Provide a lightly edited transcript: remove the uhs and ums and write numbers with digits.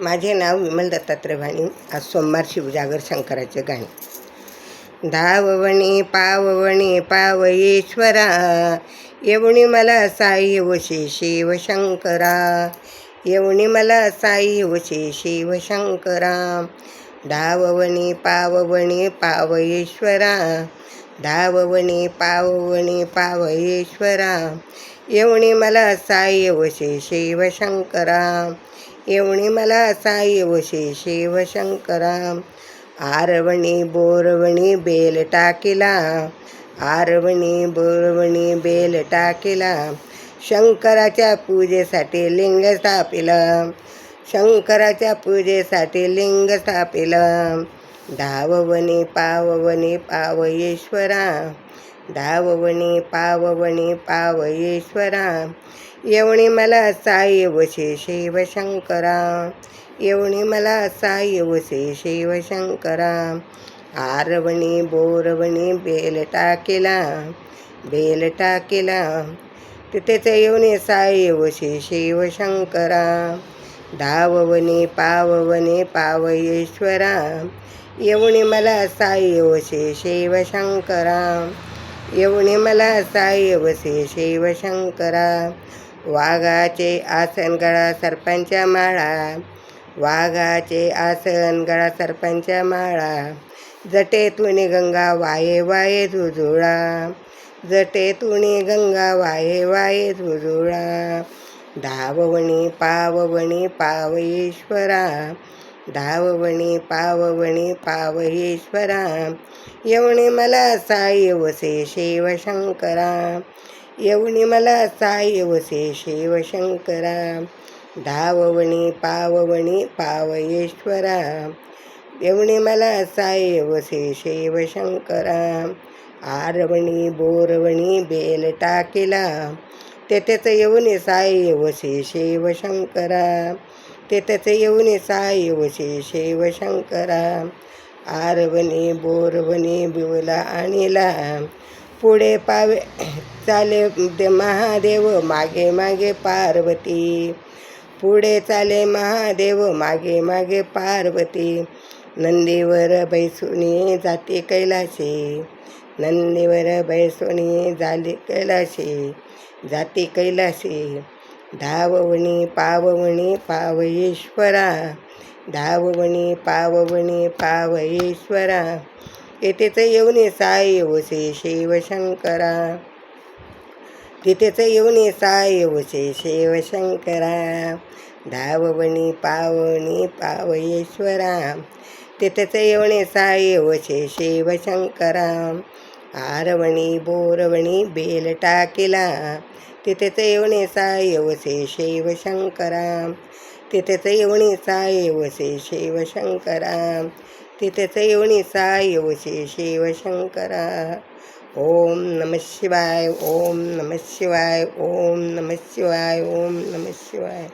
माझे नाव विमल दत्तात्रय भाणी. आज सोमवार शिवजागर शंकराचे गाणे. धाववणी पाववणी पावयेश्वरा, येवणी मला साई वशे शिव शंकरा, येवणी मला साई वशे शिव शंकरा. धाववणी पाववणी पावयेश्वरा, धाववणी पाववणी पावयेश्वरा, येवणी मला साई वशे शिव शंकरा, येवणी मला साई वशे शिव शंकरा. आरवणी बोरवणी बेल टाकिला, आरवणी बोरवणी बेल टाकिला, शंकराच्या पूजेसाठी लिंग स्थापिलं, शंकराच्या पूजेसाठी लिंग स्थापिलं. धाववणी पाववणी पावयेश्वरा, धाववणी पाववणी पावयेश्वरा, येवणी मला साई वशे शिव शंकरा, येवणी मला साई वशे शिव शंकरा. आरवणी बोरवणी बेल टाकिला, बेल टाकिला, तिथेच येवणी साई वशे शिव शंकरा. धाववणी पाववणी पावयेश्वरा, येवणी मला साई वशे शिव शंकरा, येवणी मला साई वशे शिव शंकरा. वाघाचे आसन गळा सर्पांच्या माळा, वाघाचे आसन गळा सर्पांच्या माळा, जटेतून गंगा वाये वाये झुळझुळा, जटेतून गंगा वाये वाये झुळझुळा. धाववणी पाववणी पावयेश्वरा, धाववणी पाववणी पावयेश्वरा, येवणी मला साई वशे शिव शंकरा, येवणी मला साई वशे शिव शंकरा. धाववणी पाववणी पावयेश्वरा, येवणी मला साई वशे शिव शंकरा. आरवणी बोरवणी बेल टाकिला, तेथेच येवणी साई वशे शिव शंकरा, तेथेच येवणी साई वशे शिव शंकरा. आरवणी बोरवणी बिवला आणिला, पुढे पावे चाले महादेव मागे मागे पार्वती, पुढे चाले महादेव मागे मागे पार्वती. नंदीवर बैसुनी जाते कैलाशी, नंदीवर बैसुनी झाली कैलाशी, जाती कैलाशी. धाववणी पाववणी पावयेश्वरा, धाववणी पाववणी पावयेश्वरा, येथेच येवणी साई वशे शिव शंकरा, तिथेच येवणी साई वशे शिव शंकरा. धाववणी पाववणी पावयेश्वरा, तिथेच येवणी साई वशे शिव शंकरा. आरवणी बोरवणी बेल टाकिला, तिथेच येवणी साई वशे शिव शंकरा, तिथेच येवणी साई वशे शिव शंकरा, तिथेच येवणी साई वशे शिव शंकरा. ओम नमः शिवाय, ओम नमः शिवाय, ओम नमः शिवाय, ओम नमः शिवाय.